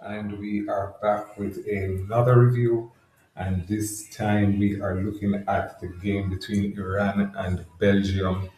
And we are back with another review. And this time we are looking at the game between Iran and Belgium.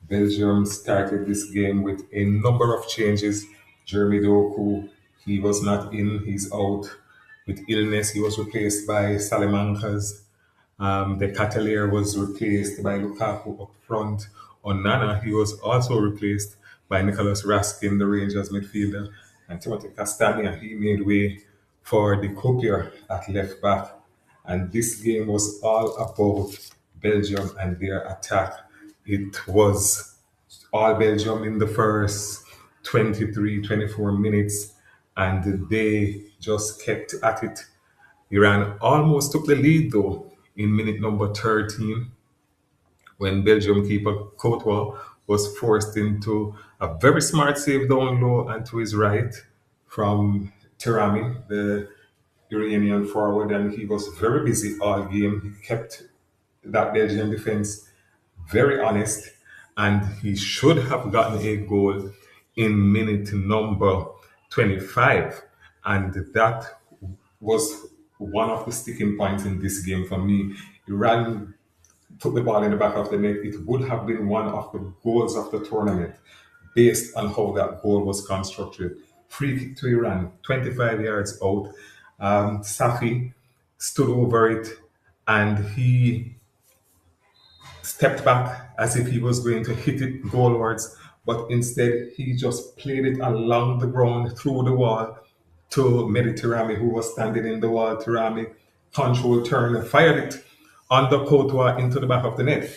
Belgium started this game with a number of changes. Jeremy Doku, he was not in, he's out with illness. He was replaced by Salamancas. The Catalier was replaced by Lukaku up front. Onana, he was also replaced by Nicholas Raskin, the Rangers midfielder. And Timothy Castagna, he made way for the Copier at left back. And this game was all about Belgium and their attack. It was all Belgium in the first 23, 24 minutes, and they just kept at it. Iran almost took the lead though in minute number 13 when Belgium keeper Courtois was forced into a very smart save down low and to his right from Terami, the Iranian forward, and he was very busy all game. He kept that Belgian defense very honest, and he should have gotten a goal in minute number 25. And that was one of the sticking points in this game for me. Iran took the ball in the back of the net. It would have been one of the goals of the tournament based on how that goal was constructed. Free kick to Iran, 25 yards out. Safi stood over it and he stepped back as if he was going to hit it goalwards, but instead he just played it along the ground through the wall to Mediterranean, who was standing in the wall. Tirami control turn and fired it under Courtois into the back of the net.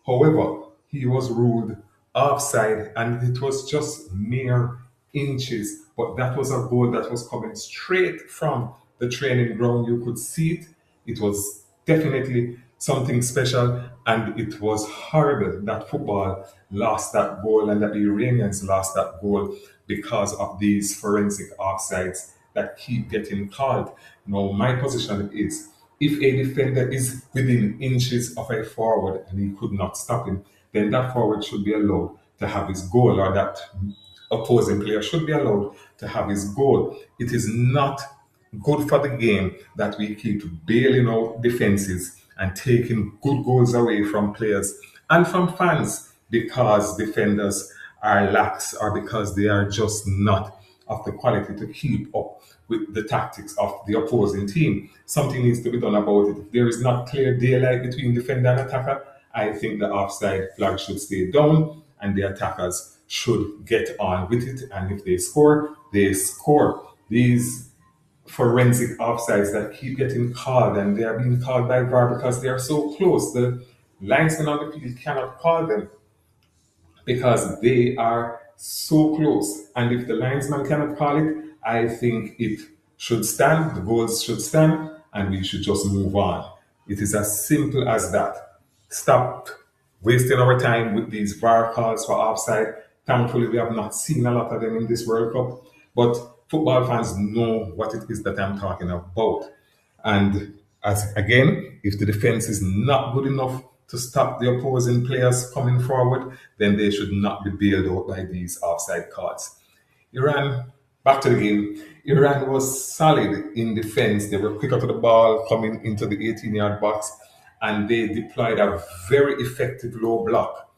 However, he was ruled offside and it was just mere inches, but that was a goal that was coming straight from the training ground. You could see it. It was definitely something special, and it was horrible that football lost that goal and that the Iranians lost that goal because of these forensic offsides that keep getting called. Now, my position is if a defender is within inches of a forward and he could not stop him, then that forward should be allowed to have his goal, or that opposing player should be allowed to have his goal. It is not good for the game that we keep bailing out defenses and taking good goals away from players and from fans because defenders are lax or because they are just not of the quality to keep up with the tactics of the opposing team. Something needs to be done about it. If there is not clear daylight between defender and attacker, I think the offside flag should stay down and the attackers should get on with it. And if they score, they score. These forensic offsides that keep getting called, and they are being called by VAR because they are so close. The linesmen on the field cannot call them because they are so close. And if the linesman cannot call it, I think it should stand, the goals should stand, and we should just move on. It is as simple as that. Stop wasting our time with these VAR calls for offside. Thankfully, we have not seen a lot of them in this World Cup, but football fans know what it is that I'm talking about. And as again, if the defense is not good enough to stop the opposing players coming forward, then they should not be bailed out by these offside calls. Iran, back to the game. Iran was solid in defense. They were quicker to the ball coming into the 18-yard box, and they deployed a very effective low block.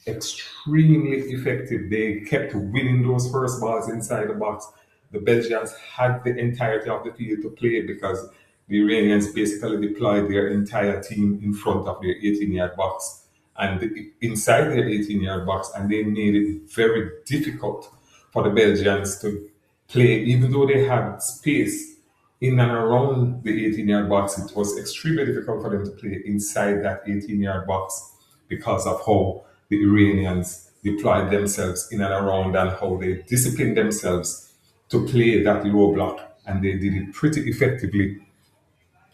Extremely effective. They kept winning those first balls inside the box. The Belgians had the entirety of the field to play because the Iranians basically deployed their entire team in front of their 18-yard box and inside their 18-yard box, and they made it very difficult for the Belgians to play, even though they had space in and around the 18-yard box. It was extremely difficult for them to play inside that 18-yard box because of how the Iranians deployed themselves in and around and how they disciplined themselves to play that low block. And they did it pretty effectively.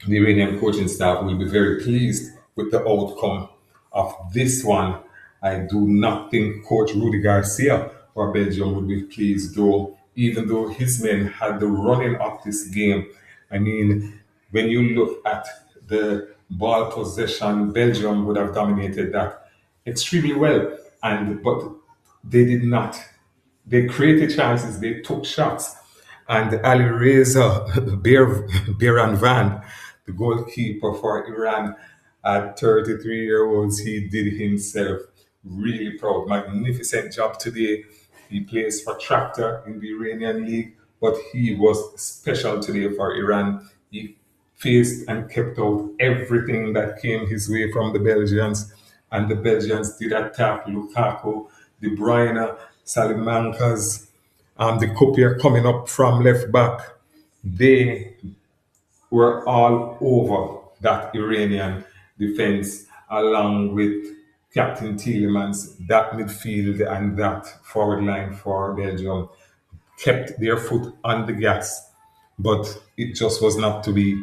The Iranian coaching staff will be very pleased with the outcome of this one. I do not think Coach Rudy Garcia for Belgium would be pleased, though, even though his men had the running of this game. I mean, when you look at the ball possession, Belgium would have dominated that extremely well, and but they did not. They created chances, they took shots, And Ali Reza Beran Van, the goalkeeper for Iran, at 33 years old, he did himself really proud. Magnificent job today. He plays for Tractor in the Iranian league, but he was special today for Iran. He faced and kept out everything that came his way from the Belgians, and the Belgians did attack Lukaku, De Bruyne, Salamanca's, the Copier coming up from left back. They were all over that Iranian defense, along with Captain Tielemans, that midfield and that forward line for Belgium kept their foot on the gas, but it just was not to be.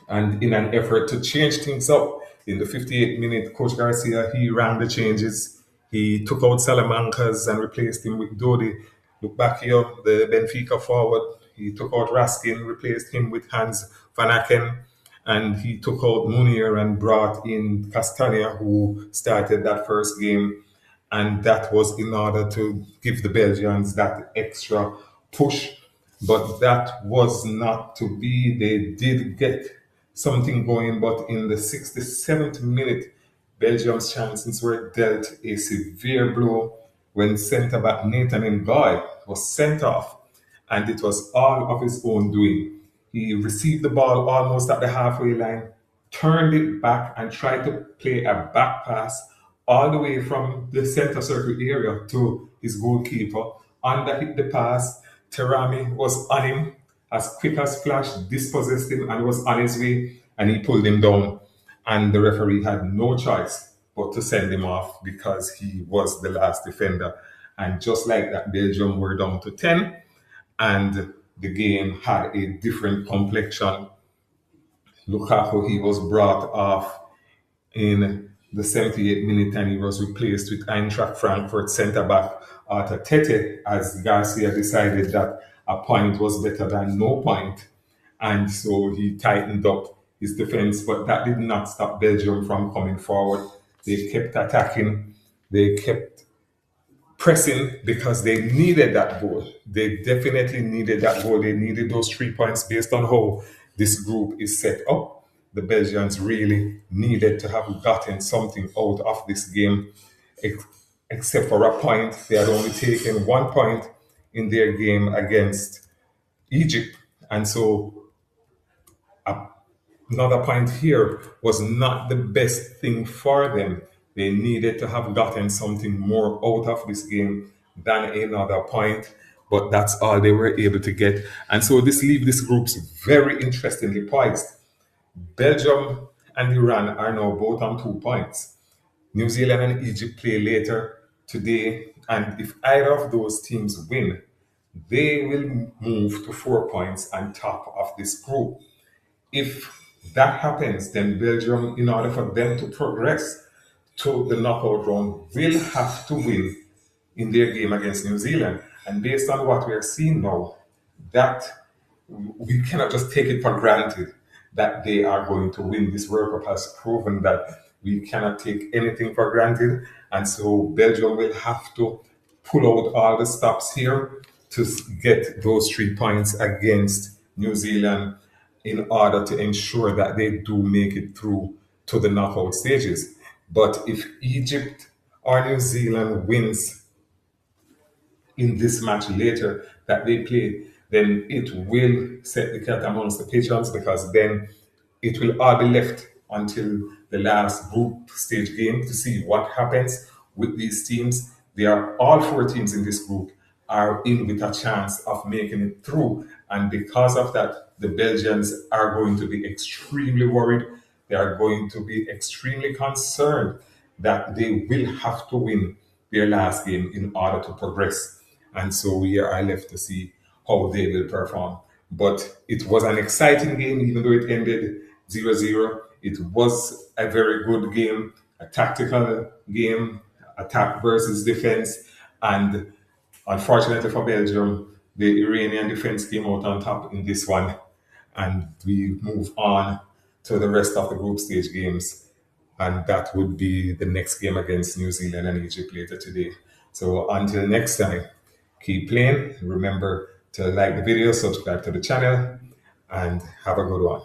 And in an effort to change things up, in the 58th minute, Coach Garcia, he ran the changes. He took out Salamancas and replaced him with Dodi. Look back here, the Benfica forward. He took out Raskin, replaced him with Hans Van Aken. And he took out Munir and brought in Castagna, who started that first game. And that was in order to give the Belgians that extra push. But that was not to be. They did get something going, but in the 67th minute, Belgium's chances were dealt a severe blow when centre back Nathan Ngoy was sent off, and it was all of his own doing. He received the ball almost at the halfway line, turned it back, and tried to play a back pass all the way from the center circle area to his goalkeeper. Underhit the pass. Terami was on him as quick as flash, dispossessed him, and was on his way, and he pulled him down. And the referee had no choice but to send him off because he was the last defender. And just like that, Belgium were down to 10, and the game had a different complexion. Lukaku, he was brought off in the 78th minute and he was replaced with Eintracht Frankfurt centre back Arthur Tete as Garcia decided that a point was better than no point. And so he tightened up his defense, but that did not stop Belgium from coming forward. They kept attacking, they kept pressing because they needed that goal. They definitely needed that goal. They needed those 3 points based on how this group is set up. The Belgians really needed to have gotten something out of this game, except for a point. They had only taken 1 point in their game against Egypt. And so another point here was not the best thing for them. They needed to have gotten something more out of this game than another point, but that's all they were able to get. And so this leaves this group's very interestingly poised. Belgium and Iran are now both on 2 points. New Zealand and Egypt play later today, and if either of those teams win, they will move to 4 points on top of this group. If that happens, then Belgium, in order for them to progress to the knockout round, will have to win in their game against New Zealand. And based on what we are seeing now, that we cannot just take it for granted that they are going to win. This World Cup has proven that we cannot take anything for granted. And so Belgium will have to pull out all the stops here to get those 3 points against New Zealand in order to ensure that they do make it through to the knockout stages. But if Egypt or New Zealand wins in this match later that they play, then it will set the cat amongst the pigeons because then it will all be left until the last group stage game to see what happens with these teams. They are all 4 teams in this group are in with a chance of making it through. And because of that, the Belgians are going to be extremely worried. They are going to be extremely concerned that they will have to win their last game in order to progress. And so we are left to see how they will perform. But it was an exciting game, even though it ended 0-0. It was a very good game, a tactical game, attack versus defense. And unfortunately for Belgium, the Iranian defense came out on top in this one. And we move on to the rest of the group stage games. And that would be the next game against New Zealand and Egypt later today. So until next time, keep playing. Remember to like the video, subscribe to the channel, and have a good one.